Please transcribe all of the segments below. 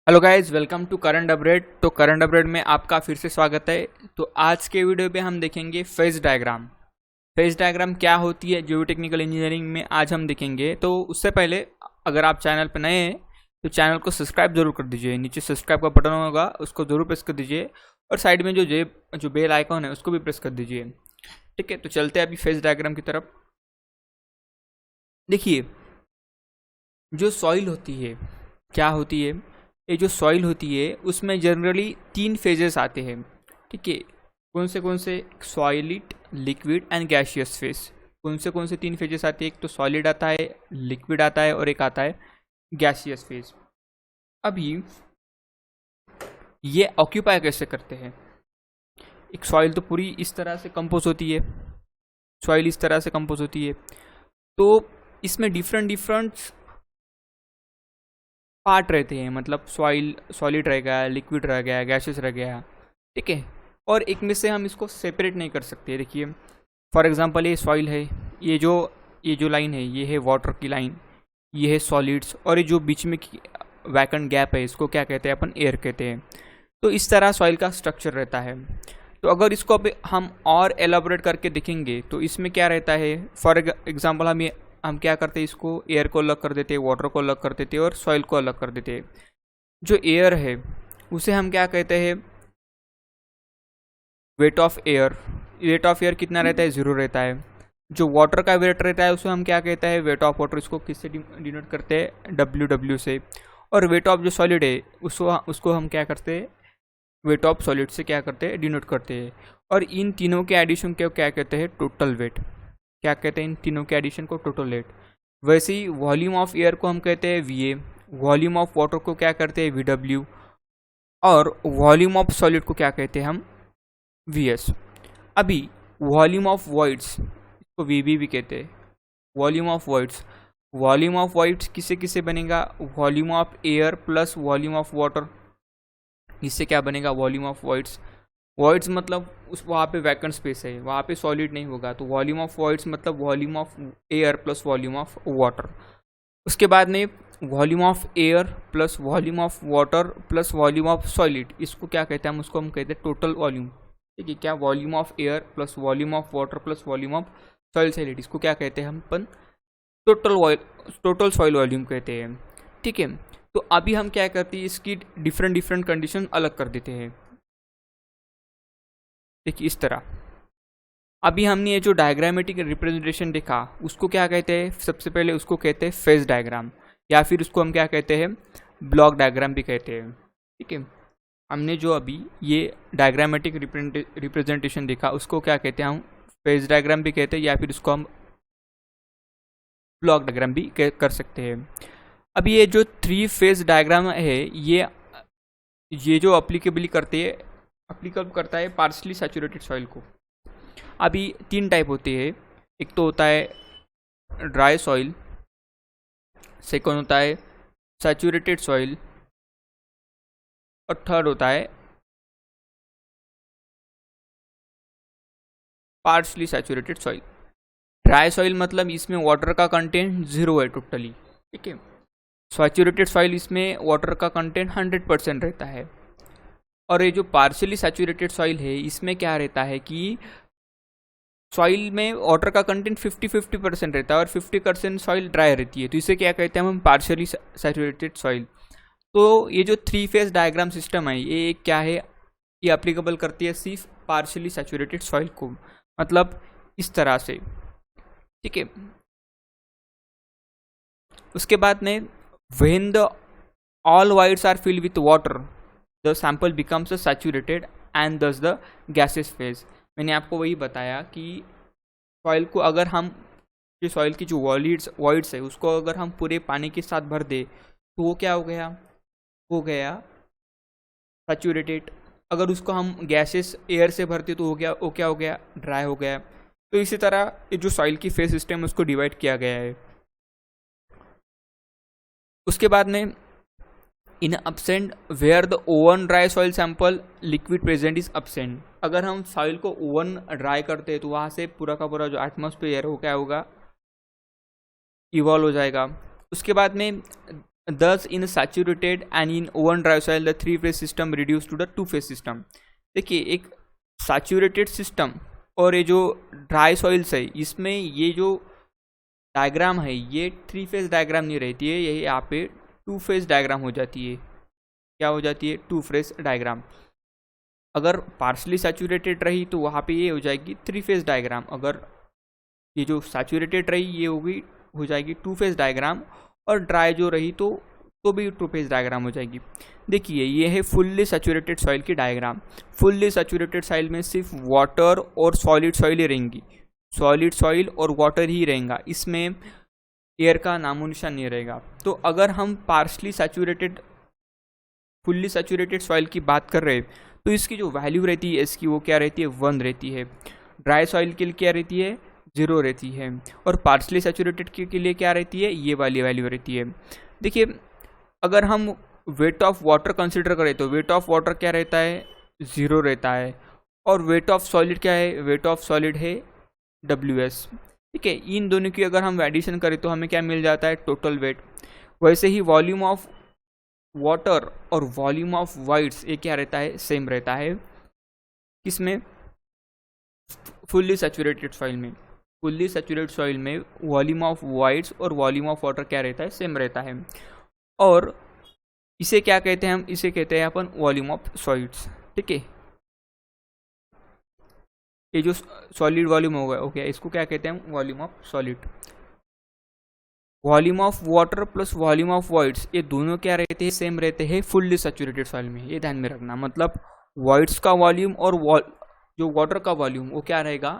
Hello guys, welcome to current update. तो current update में आपका फिर से स्वागत है। तो आज के वीडियो पे हम देखेंगे फेज डायग्राम। फेज डायग्राम क्या होती है जियोटेक्निकल इंजीनियरिंग में आज हम देखेंगे। तो उससे पहले अगर आप चैनल पर नए हैं तो चैनल को सब्सक्राइब जरूर कर दीजिए। नीचे सब्सक्राइब का बटन होगा, उसको जरूर प्रेस कर दीजिए और साइड में जो बेल आइकॉन है उसको भी प्रेस कर दीजिए। ठीक है, तो चलते हैं अभी फेज डायग्राम की तरफ। देखिए, जो सॉइल होती है क्या होती है, ये जो सॉइल होती है उसमें जनरली 3 फेजेस आते हैं। ठीक है, कौन से सॉइलिड, लिक्विड एंड गैसियस फेज। कौन से 3 फेजेस आते हैं? एक तो सॉलिड आता है, लिक्विड आता है और एक आता है गैसियस फेज। अभी ये ऑक्यूपाई कैसे करते हैं? एक सॉइल तो पूरी इस तरह से कंपोज होती है, सॉइल इस तरह से कंपोज होती है, तो इसमें डिफरेंट डिफरेंट पार्ट रहते हैं। मतलब सॉइल सॉलिड रह गया, लिक्विड रह गया, गैसेस रह गया। ठीक है, और एक में से हम इसको सेपरेट नहीं कर सकते। देखिए, फॉर एग्जांपल ये सॉइल है, ये जो लाइन है ये है वाटर की लाइन, ये है सॉलिड्स, और ये जो बीच में वैकेंट गैप है इसको क्या कहते हैं? अपन एयर कहते हैं। तो इस तरह सॉइल का स्ट्रक्चर रहता है। तो अगर इसको अब हम और एलाबोरेट करके देखेंगे तो इसमें क्या रहता है? फॉर एग्जाम्पल हम क्या करते हैं, इसको एयर को अलग कर देते हैं, वाटर को अलग कर देते हैं और सॉइल को अलग कर देते हैं। जो एयर है उसे हम क्या कहते हैं? Weight of air. Weight of air कितना रहता है? 0 रहता है। जो वाटर का वेट रहता है उसे हम क्या कहते हैं? Weight of water. इसको किससे डिनोट करते हैं? डब्ल्यू से। और वेट ऑफ जो सॉलिड है उसको हम क्या करते हैं? वेट ऑफ सॉलिड से क्या करते हैं? डिनोट करते हैं। और इन तीनों के एडिशन को क्या कहते हैं? Total weight. क्या कहते हैं इन तीनों के एडिशन को? Total weight. वैसे ही वॉल्यूम ऑफ एयर को हम कहते हैं वीए, वॉल्यूम ऑफ वाटर को क्या करते हैं? वीडब्ल्यू, और वॉल्यूम ऑफ सॉलिड को क्या कहते हैं हम? वीएस। अभी वॉल्यूम ऑफ वॉइड्स, इसको वीबी भी कहते हैं। वॉल्यूम ऑफ वॉइड्स किससे किससे बनेगा? Volume of air plus volume of water. इससे क्या बनेगा? Volume of voids. वॉइड्स मतलब उस वहाँ पे वैकेंट स्पेस है, वहाँ पे सॉलिड नहीं होगा, तो वॉल्यूम ऑफ वॉइड्स मतलब volume of air plus volume of water. उसके बाद में volume of air plus volume of water plus volume of solid, इसको क्या कहते हैं? उसको हम कहते हैं टोटल वॉल्यूम। ठीक है, क्या? Volume of air plus volume of water plus volume of solid, इसको क्या कहते हैं हम अपन? टोटल सॉइल वॉल्यूम कहते हैं। ठीक है, तो अभी हम क्या करते हैं, इसकी डिफरेंट डिफरेंट कंडीशन अलग कर देते हैं। देखिए इस तरह। अभी हमने ये जो डायग्रामेटिक रिप्रेजेंटेशन देखा उसको क्या कहते हैं? सबसे पहले उसको कहते हैं फेज डायग्राम, या फिर उसको हम क्या कहते हैं? ब्लॉक डायग्राम भी कहते हैं। ठीक है, हमने जो अभी ये डायग्रामेटिक रिप्रेजेंटेशन देखा उसको क्या कहते हैं हम? फेज डायग्राम भी कहते हैं, या फिर उसको हम ब्लॉक डायग्राम भी कर सकते हैं। अभी ये जो 3 फेज डायग्राम है ये जो अप्लीकेबल करता है पार्शली सैचुरेटेड सॉइल को। अभी 3 टाइप होते हैं। एक तो होता है ड्राई सॉइल, सेकंड होता है सैचुरेटेड सॉइल, और थर्ड होता है partially saturated soil. Dry soil मतलब इसमें वाटर का कंटेंट 0 है टोटली। ठीक है, सैचुरेटेड सॉइल इसमें वाटर का कंटेंट 100% रहता है। और ये जो पार्शियली सैचुरेटेड सॉइल है इसमें क्या रहता है कि सॉइल में वाटर का कंटेंट 50-50% रहता है और 50% सॉइल ड्राई रहती है, तो इसे क्या कहते हैं हम? Partially saturated soil. तो ये जो 3 फेज डायग्राम सिस्टम है ये क्या है? ये अप्लीकेबल करती है सिर्फ पार्शियली सैचुरेटेड सॉइल को, मतलब इस तरह से। ठीक है, उसके बाद में when the all voids are filled with water the sample becomes saturated and thus the gases phase. मैंने आपको वही बताया कि सॉइल को अगर हम सॉइल की जो वॉइड्स है उसको अगर हम पूरे पानी के साथ भर दे तो वो क्या हो गया सैचुरेटेड। अगर उसको हम गैसेस एयर से भरते तो वो क्या हो गया? ड्राई हो गया। तो इसी तरह ये जो सॉइल की फेज सिस्टम है उसको डिवाइड किया गया है। उसके बाद में इन absent where the oven dry soil sample liquid present is absent। अगर हम सॉइल को ओवन ड्राई करते हैं तो वहाँ से पूरा का पूरा जो एटमॉस्फेयर हो क्या होगा? इवॉल्व हो जाएगा। उसके बाद में Thus, in saturated and in oven dry soil, the 3-phase system reduced to the 2-phase system. देखिए, एक सैचुरेटेड सिस्टम और ये जो ड्राई सॉइल्स है, इसमें ये जो डायग्राम है ये 3-फेज डायग्राम नहीं रहती है, ये यहाँ पे 2-फेज डायग्राम हो जाती है. क्या हो जाती है? 2-फेज डायग्राम. अगर पार्शली सैचुरेटेड रही तो वहाँ पे ये हो जाएगी 3-फेज डायग्राम. अगर ये जो सैचुरेटेड रही ये हो जाएगी 2-फेज डायग्राम, और ड्राई जो रही तो भी 2-फेज डायग्राम हो जाएगी. देखिए, ये है फुल्ली सैचुरेटेड सॉइल की डायग्राम. फुल्ली सैचुरेटेड सॉइल में सिर्फ वाटर और सॉलिड सॉइल ही रहेंगी. सॉलिड सॉइल और वाटर ही रहेगा, इसमें एयर का नामो निशान नहीं रहेगा. तो अगर हम partially saturated fully saturated soil की बात कर रहे हैं तो इसकी जो वैल्यू रहती है इसकी वो क्या रहती है? 1 रहती है. ड्राई सॉइल के लिए क्या रहती है? 0 रहती है. और पार्शली सैचुरेटेड के लिए क्या रहती है? ये वाली वैल्यू रहती है. देखिए, अगर हम वेट ऑफ वाटर कंसिडर करें तो वेट ऑफ वाटर क्या रहता है? 0 रहता है. और वेट ऑफ सॉलिड क्या है? वेट ऑफ सॉलिड है WS. ठीक है, इन दोनों की अगर हम एडिशन करें तो हमें क्या मिल जाता है? Total weight. वैसे ही वॉल्यूम ऑफ वाटर और वॉल्यूम ऑफ वाइड्स ये क्या रहता है? सेम रहता है. किसमें? फुल्ली सैचुरेटेड सॉइल में. फुल्ली सैचुरेटेड सॉइल में वॉल्यूम ऑफ वाइड्स और वॉल्यूम ऑफ वाटर क्या रहता है? सेम रहता है. और इसे क्या कहते हैं हम? इसे कहते हैं अपन वॉल्यूम ऑफ सॉलिड्स. ठीक है, ये जो सॉलिड वॉल्यूम हो गया, इसको क्या कहते हैं हम? Volume of solid. Volume of water plus volume of voids ये दोनों क्या रहते हैं? सेम रहते हैं फुल्ली सैचुरेटेड सॉइल में. ये ध्यान में रखना. मतलब वॉइड्स का वॉल्यूम और जो वाटर का वॉल्यूम वो क्या रहेगा?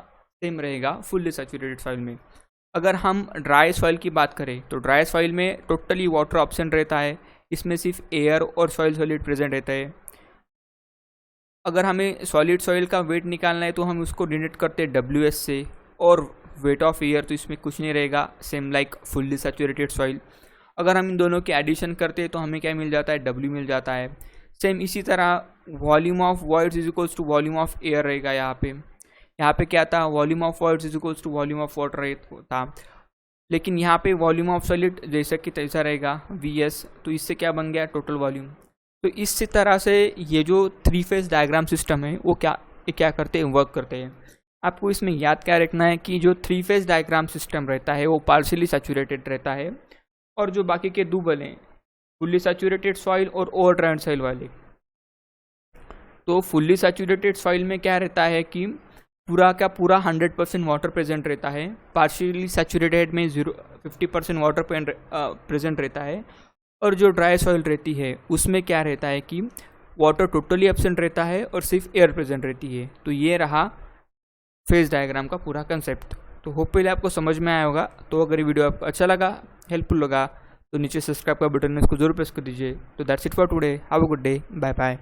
सेम रहेगा फुल्ली सैचुरेटेड सॉइल में. अगर हम ड्राई सॉइल की बात करें तो ड्राई सॉइल में टोटली वाटर ऑब्सेंट रहता है. इसमें सिर्फ एयर और सॉइल सॉलिड प्रेजेंट रहता है. अगर हमें सॉलिड सॉइल का वेट निकालना है तो हम उसको डिनोट करते हैं WS से. और वेट ऑफ एयर तो इसमें कुछ नहीं रहेगा, same like fully saturated soil. अगर हम इन दोनों की एडिशन करते हैं तो हमें क्या मिल जाता है? W मिल जाता है. सेम इसी तरह volume of voids is equals to volume of air रहेगा. यहाँ पे क्या था? Volume of voids is equals to volume of water था. लेकिन यहाँ पे वॉल्यूम ऑफ सॉलिड जैसा कि तैसा रहेगा VS. तो इससे क्या बन गया? Total volume. तो इसी तरह से ये जो 3-फेज डायग्राम सिस्टम है वो क्या करते हैं? वर्क करते हैं. आपको इसमें याद क्या रखना है कि जो 3-फेज डायग्राम सिस्टम रहता है वो पार्शियली सैचुरेटेड रहता है, और जो बाकी के दो बने फुल्ली सैचुरेटेड सॉइल और ओवर ड्राइड सॉइल वाले. तो फुल्ली सैचुरेटेड सॉइल में क्या रहता है कि पूरा का पूरा 100% वाटर प्रेजेंट रहता है. पार्शियली सैचुरेटेड में 50% वाटर प्रेजेंट रहता है. और जो ड्राई सॉइल रहती है उसमें क्या रहता है कि वाटर टोटली एब्सेंट रहता है और सिर्फ एयर प्रेजेंट रहती है. तो ये रहा फेज डायग्राम का पूरा कंसेप्ट. तो होपफुली आपको समझ में आया होगा. तो अगर ये वीडियो आपको अच्छा लगा, हेल्पफुल लगा, तो नीचे सब्सक्राइब का बटन है, इसको जरूर प्रेस कर दीजिए. तो that's it for today. Have a good day. Bye bye.